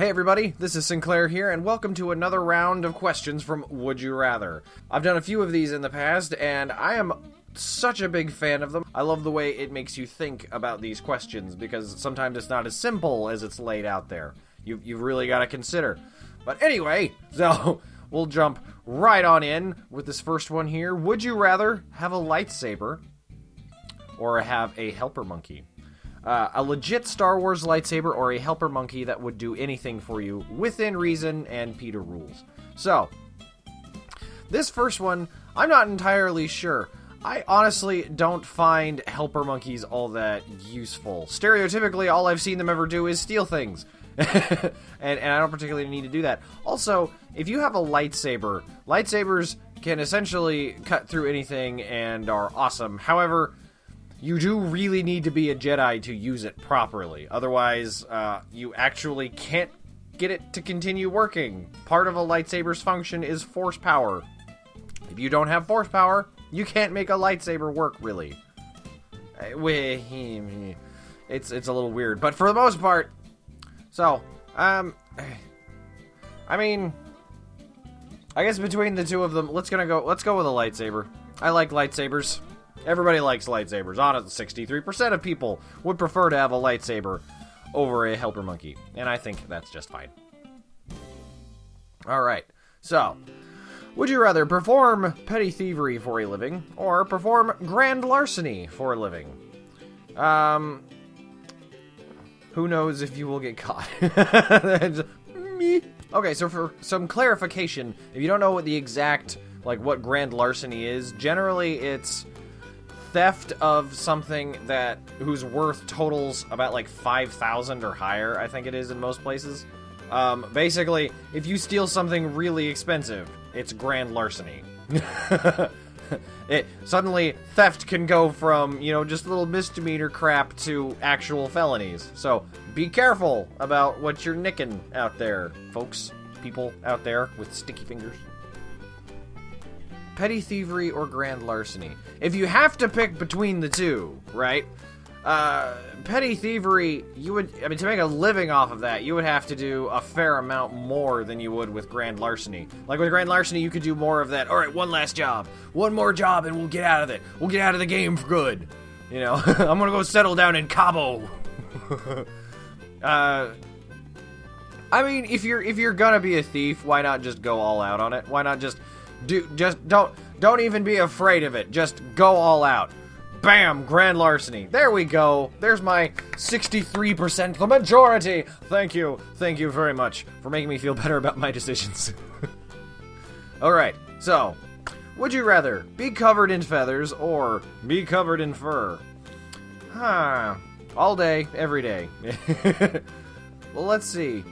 Hey everybody, this is Sinclair here, and welcome to another round of questions from Would You Rather. I've done a few of these in the past, and I am such a big fan of them. I love the way it makes you think about these questions, because sometimes it's not as simple as it's laid out there. You've really got to consider. But anyway, so we'll jump right on in with this first one here. Would you rather have a lightsaber or have a helper monkey? A legit Star Wars lightsaber or a helper monkey that would do anything for you within reason and Peter rules. So, this first one, I'm not entirely sure. I honestly don't find helper monkeys all that useful. Stereotypically, all I've seen them ever do is steal things. and I don't particularly need to do that. Also, if you have a lightsaber, lightsabers can essentially cut through anything and are awesome. However, you do really need to be a Jedi to use it properly. Otherwise, you actually can't get it to continue working. Part of a lightsaber's function is force power. If you don't have force power, you can't make a lightsaber work, really. It's a little weird, but for the most part... So, I mean... I guess between the two of them, let's go with a lightsaber. I like lightsabers. Everybody likes lightsabers. Honestly, 63% of people would prefer to have a lightsaber over a helper monkey. And I think that's just fine. Alright, so, would you rather perform petty thievery for a living, or perform grand larceny for a living? Who knows if you will get caught? Okay, so for some clarification, if you don't know what the exact, what grand larceny is, generally it's theft of something whose worth totals about 5,000 or higher, I think it is in most places. Basically, if you steal something really expensive, it's grand larceny. Suddenly, theft can go from, just little misdemeanor crap to actual felonies. So, be careful about what you're nicking out there, folks. People out there with sticky fingers. Petty thievery or grand larceny? If you have to pick between the two, right? Petty thievery, to make a living off of that, you would have to do a fair amount more than you would with grand larceny. Like with grand larceny, you could do more of that. All right, one last job. One more job and we'll get out of it. We'll get out of the game for good. I'm gonna go settle down in Cabo. If you're gonna be a thief, why not just go all out on it? Why not don't even be afraid of it. Just go all out. Bam! Grand larceny. There we go. There's my 63%, the majority. Thank you. Thank you very much for making me feel better about my decisions. Alright, so, would you rather be covered in feathers or be covered in fur? All day, every day. Well, let's see.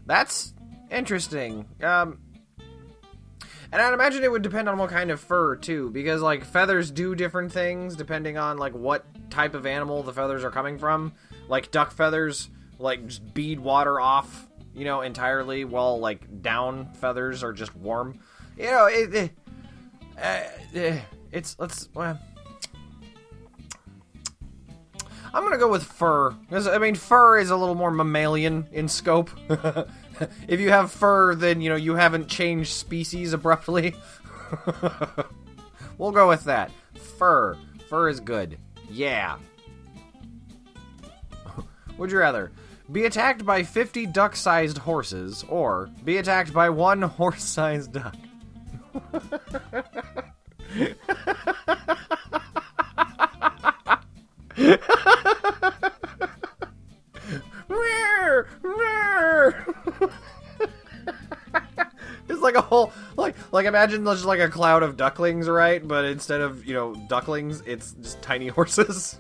That's interesting. And I'd imagine it would depend on what kind of fur, too, because, feathers do different things depending on, what type of animal the feathers are coming from. Like, duck feathers, just bead water off, entirely, while, down feathers are just warm. I'm gonna go with fur, because, fur is a little more mammalian in scope. If you have fur, then, you haven't changed species abruptly. We'll go with that. Fur. Fur is good. Yeah. Would you rather be attacked by 50 duck-sized horses, or be attacked by one horse-sized duck? It's like a whole, imagine just a cloud of ducklings, right? But instead of, ducklings, it's just tiny horses.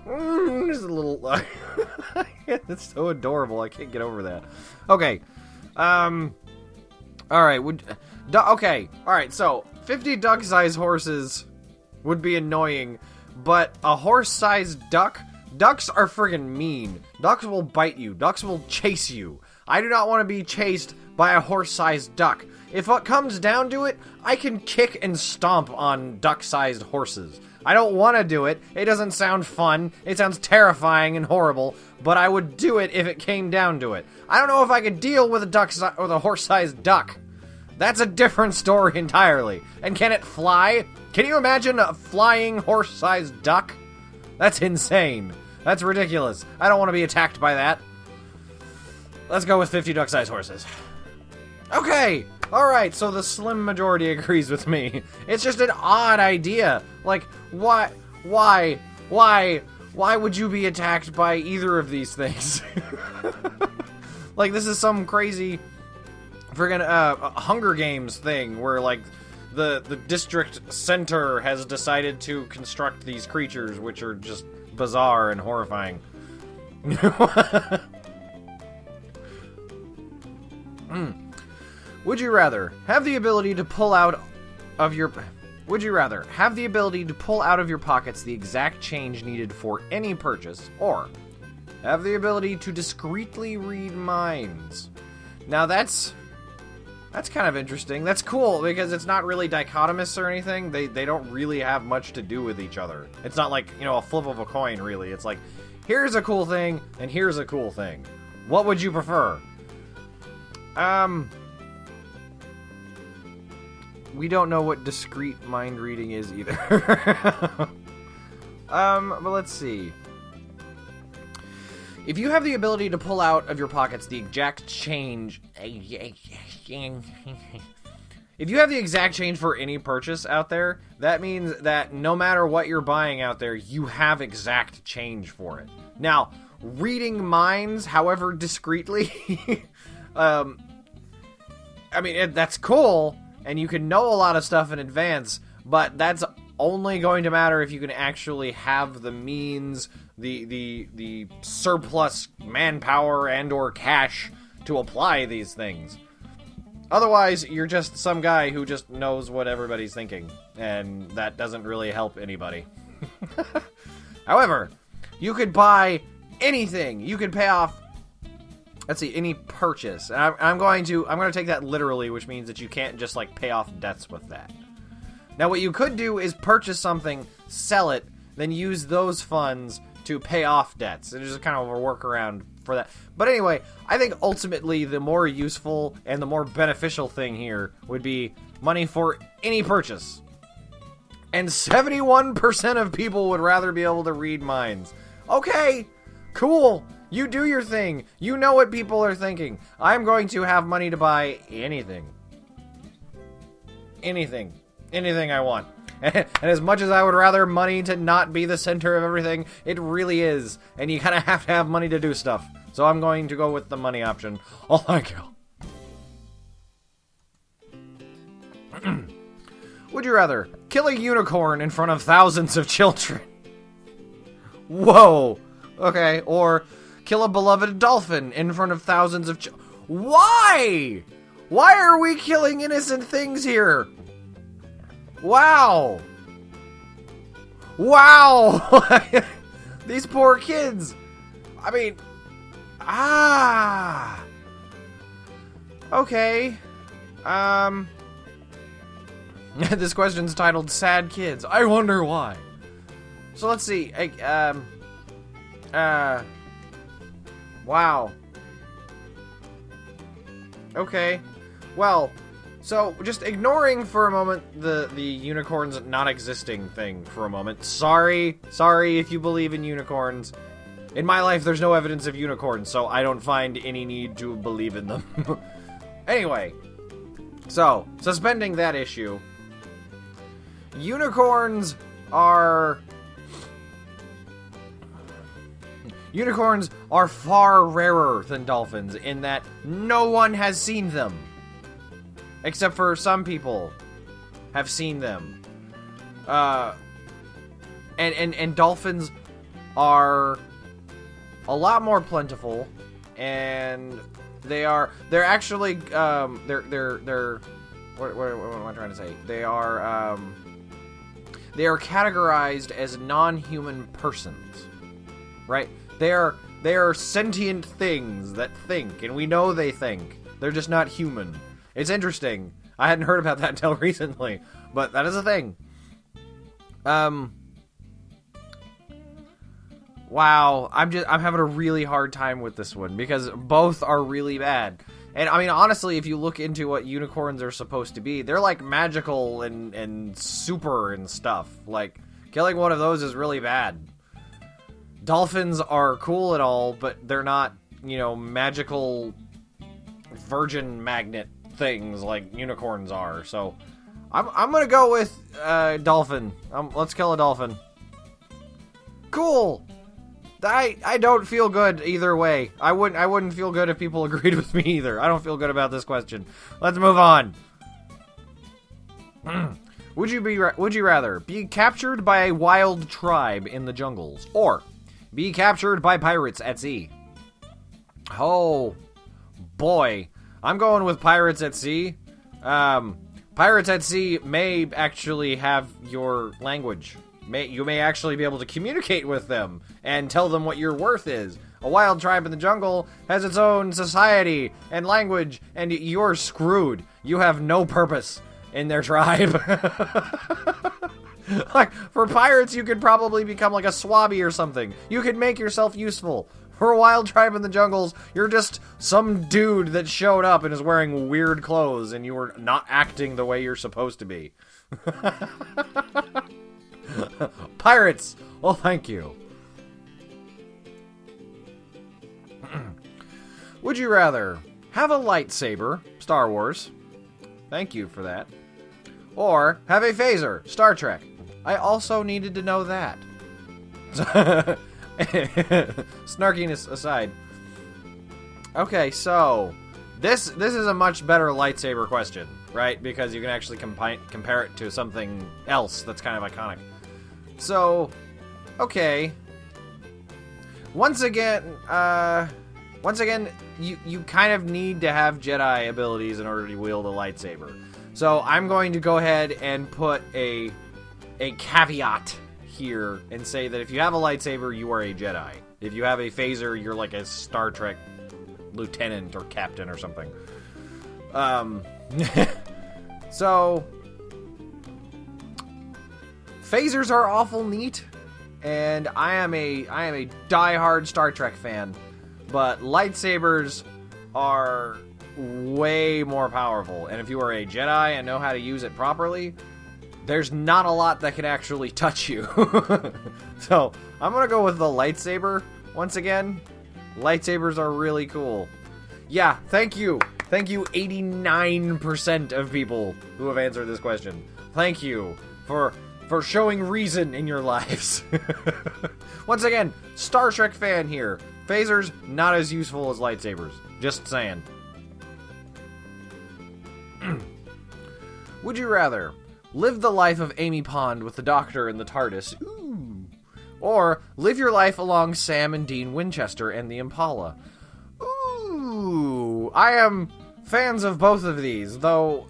Just a little, it's so adorable, I can't get over that. Okay, alright, alright, so, 50 duck-sized horses would be annoying, but a horse-sized duck? Ducks are friggin' mean. Ducks will bite you. Ducks will chase you. I do not want to be chased by a horse-sized duck. If it comes down to it, I can kick and stomp on duck-sized horses. I don't want to do it. It doesn't sound fun. It sounds terrifying and horrible, but I would do it if it came down to it. I don't know if I could deal with a horse-sized duck. That's a different story entirely. And can it fly? Can you imagine a flying horse-sized duck? That's insane. That's ridiculous. I don't want to be attacked by that. Let's go with 50 duck-sized horses. Okay! Alright, so the slim majority agrees with me. It's just an odd idea. Like, why would you be attacked by either of these things? Like, this is some crazy friggin' Hunger Games thing where, like, the district center has decided to construct these creatures, which are just bizarre and horrifying. Would you rather have the ability to pull out of your pockets the exact change needed for any purchase, or have the ability to discreetly read minds? Now that's kind of interesting. That's cool because it's not really dichotomous or anything. They don't really have much to do with each other. It's not like, you know, a flip of a coin really. It's like, here's a cool thing and here's a cool thing. What would you prefer? We don't know what discrete mind reading is either. But let's see. If you have the ability to pull out of your pockets the exact change... If you have the exact change for any purchase out there, that means that no matter what you're buying out there, you have exact change for it. Now, reading minds, however discreetly, I mean, that's cool, and you can know a lot of stuff in advance, but that's only going to matter if you can actually have the means, the surplus manpower and or cash to apply these things. Otherwise, you're just some guy who just knows what everybody's thinking, and that doesn't really help anybody. However, you could buy anything. You could pay off, let's see, any purchase. And I'm going to take that literally, which means that you can't just like pay off debts with that. Now, what you could do is purchase something, sell it, then use those funds to pay off debts. It's just kind of a workaround for that. But anyway, I think ultimately the more useful and the more beneficial thing here would be money for any purchase. And 71% of people would rather be able to read minds. Okay, cool. You do your thing. You know what people are thinking. I'm going to have money to buy anything. Anything. Anything I want. And as much as I would rather money to not be the center of everything, it really is. And you kind of have to have money to do stuff. So I'm going to go with the money option. Oh, thank you. Would you rather kill a unicorn in front of thousands of children? Whoa. Okay, or kill a beloved dolphin in front of thousands of children. Why? Why are we killing innocent things here? Wow. Wow. These poor kids. I mean, okay. This question's titled Sad Kids. I wonder why. So let's see. Wow. Okay. Well, so just ignoring for a moment the unicorns not existing thing for a moment. Sorry if you believe in unicorns. In my life, there's no evidence of unicorns, so I don't find any need to believe in them. Anyway, so suspending that issue, unicorns are far rarer than dolphins in that no one has seen them. Except for some people have seen them. And dolphins are a lot more plentiful, and they're actually what am I trying to say? They are categorized as non-human persons, right? They are sentient things that think, and we know they think. They're just not human. It's interesting. I hadn't heard about that until recently, but that is a thing. Wow, I'm having a really hard time with this one because both are really bad. And I mean, honestly, if you look into what unicorns are supposed to be, they're like magical and super and stuff. Like, killing one of those is really bad. Dolphins are cool and all, but they're not, you know, magical virgin magnet things like unicorns are. So I'm gonna go with dolphin. Let's kill a dolphin. Cool. I don't feel good either way. I wouldn't feel good if people agreed with me either. I don't feel good about this question. Let's move on. Would you rather be captured by a wild tribe in the jungles or be captured by pirates at sea? Oh boy, I'm going with pirates at sea. Pirates at sea may actually have your language. You may actually be able to communicate with them and tell them what your worth is. A wild tribe in the jungle has its own society and language, and you're screwed. You have no purpose in their tribe. Like, for pirates, you could probably become like a swabby or something. You could make yourself useful. For a wild tribe in the jungles, you're just some dude that showed up and is wearing weird clothes, and you were not acting the way you're supposed to be. Pirates! Well, thank you. Would you rather have a lightsaber, Star Wars? Thank you for that. Or have a phaser, Star Trek? I also needed to know that. Snarkiness aside. Okay, so this is a much better lightsaber question, right? Because you can actually compare it to something else that's kind of iconic. So, okay. Once again, you kind of need to have Jedi abilities in order to wield a lightsaber. So I'm going to go ahead and put a caveat here and say that if you have a lightsaber, you are a Jedi. If you have a phaser, you're like a Star Trek lieutenant or captain or something. So phasers are awful neat, and I am a diehard Star Trek fan, but lightsabers are way more powerful. And if you are a Jedi and know how to use it properly, there's not a lot that can actually touch you. So I'm gonna go with the lightsaber once again. Lightsabers are really cool. Yeah, thank you 89% of people who have answered this question. Thank you for showing reason in your lives. Once again, Star Trek fan here. Phasers, not as useful as lightsabers. Just saying. Would you rather live the life of Amy Pond with the Doctor and the TARDIS, or live your life along Sam and Dean Winchester and the Impala? Ooh, I am fans of both of these, though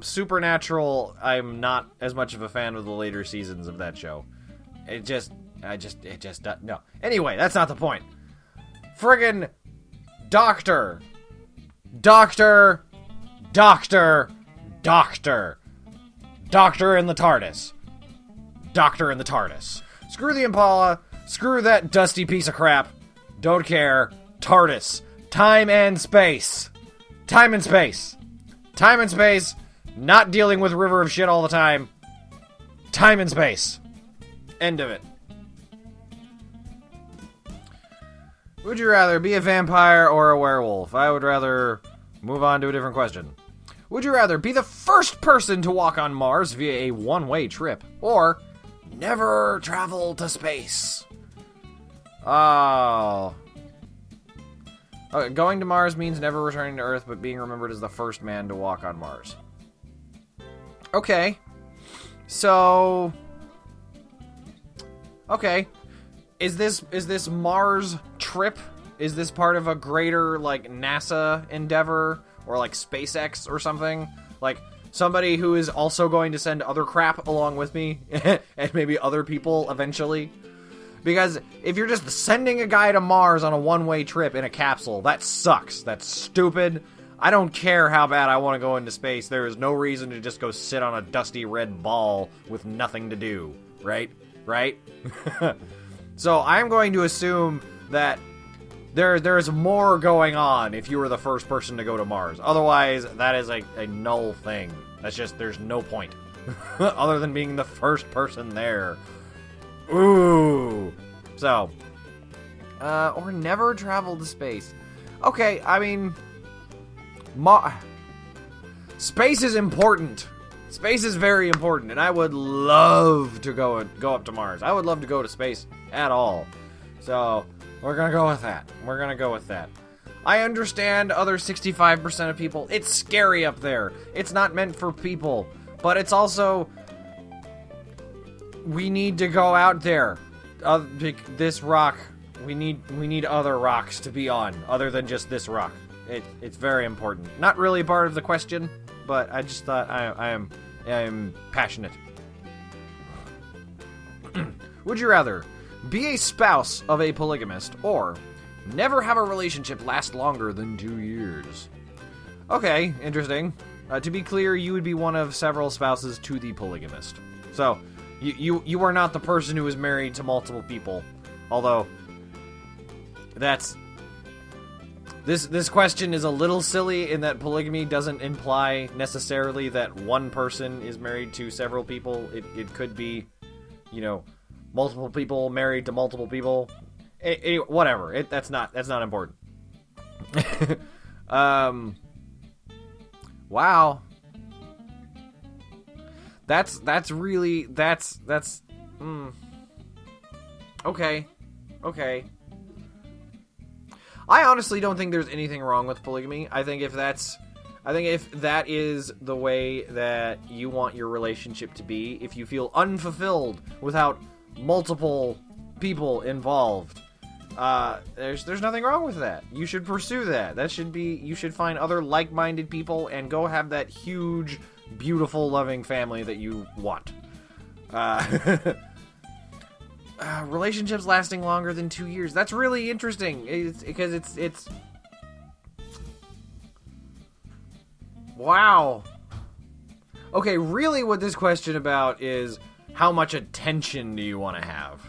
Supernatural, I'm not as much of a fan of the later seasons of that show. It just no. Anyway, that's not the point. Friggin' Doctor in the TARDIS. Doctor in the TARDIS. Screw the Impala. Screw that dusty piece of crap. Don't care. TARDIS. Time and space. Time and space. Time and space. Not dealing with river of shit all the time. Time and space. End of it. Would you rather be a vampire or a werewolf? I would rather move on to a different question. Would you rather be the first person to walk on Mars via a one-way trip, or never travel to space? Oh. Okay, going to Mars means never returning to Earth, but being remembered as the first man to walk on Mars. Okay. So... okay. Is this Mars trip? Is this part of a greater, like, NASA endeavor? Or, like, SpaceX or something? Like, somebody who is also going to send other crap along with me? And maybe other people eventually? Because if you're just sending a guy to Mars on a one-way trip in a capsule, that sucks. That's stupid. I don't care how bad I want to go into space. There is no reason to just go sit on a dusty red ball with nothing to do, right? Right? So I'm going to assume that there's more going on if you were the first person to go to Mars. Otherwise, that is a null thing. That's just, there's no point. Other than being the first person there. Ooh. So, or never travel to space. Okay, I mean, space is important. Space is very important, and I would love to go up to Mars. I would love to go to space at all. So, we're gonna go with that. We're gonna go with that. I understand other 65% of people. It's scary up there. It's not meant for people. But it's also, we need to go out there. This rock, we need other rocks to be on, other than just this rock. It's very important. Not really part of the question, but I just thought I am passionate. Would you rather be a spouse of a polygamist or never have a relationship last longer than 2 years? Okay, interesting. To be clear, you would be one of several spouses to the polygamist. So, you are not the person who is married to multiple people. Although, this question is a little silly in that polygamy doesn't imply necessarily that one person is married to several people. It could be, you know, multiple people married to multiple people. Whatever. That's not important. Wow. That's okay. Okay. I honestly don't think there's anything wrong with polygamy. I think if that is the way that you want your relationship to be, if you feel unfulfilled without multiple people involved, there's nothing wrong with that. You should pursue that. You should find other like-minded people and go have that huge, beautiful, loving family that you want. Relationships lasting longer than 2 years. That's really interesting. It's wow. Okay, really what this question about is how much attention do you want to have?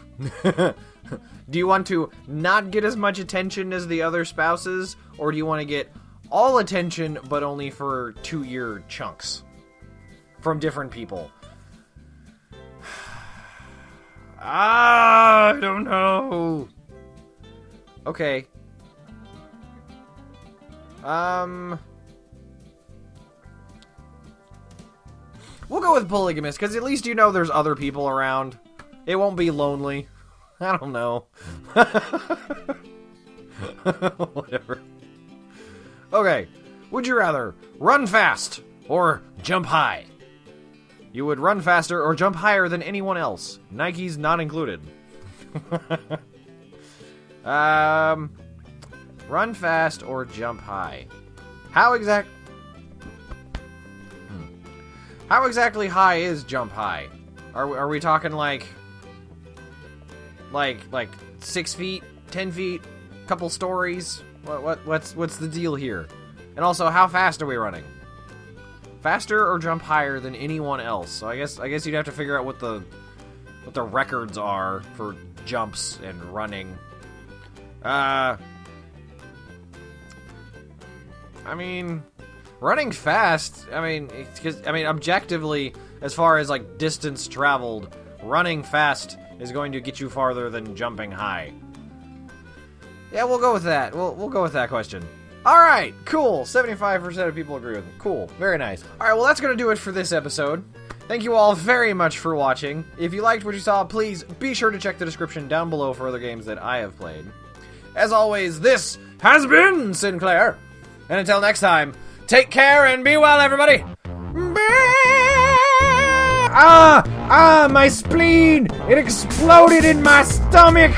Do you want to not get as much attention as the other spouses, or do you want to get all attention but only for 2-year chunks from different people? I don't know. Okay. We'll go with polygamous, because at least you know there's other people around. It won't be lonely. I don't know. Whatever. Okay. Would you rather run fast or jump high? You would run faster or jump higher than anyone else. Nike's not included. Run fast or jump high. How exactly high is jump high? Are we talking like 6 feet, 10 feet, couple stories? What's the deal here? And also, how fast are we running? Faster or jump higher than anyone else? So I guess you'd have to figure out what the records are for jumps and running. I mean, running fast. Objectively, as far as like distance traveled, running fast is going to get you farther than jumping high. Yeah, we'll go with that. We'll go with that question. Alright, cool. 75% of people agree with me. Cool. Very nice. Alright, well, that's going to do it for this episode. Thank you all very much for watching. If you liked what you saw, please be sure to check the description down below for other games that I have played. As always, this has been Sinclair. And until next time, take care and be well, everybody. My spleen! It exploded in my stomach!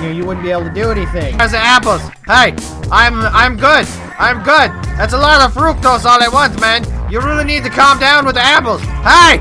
You wouldn't be able to do anything. There's the apples. Hey, I'm good. I'm good. That's a lot of fructose all at once, man. You really need to calm down with the apples. Hey!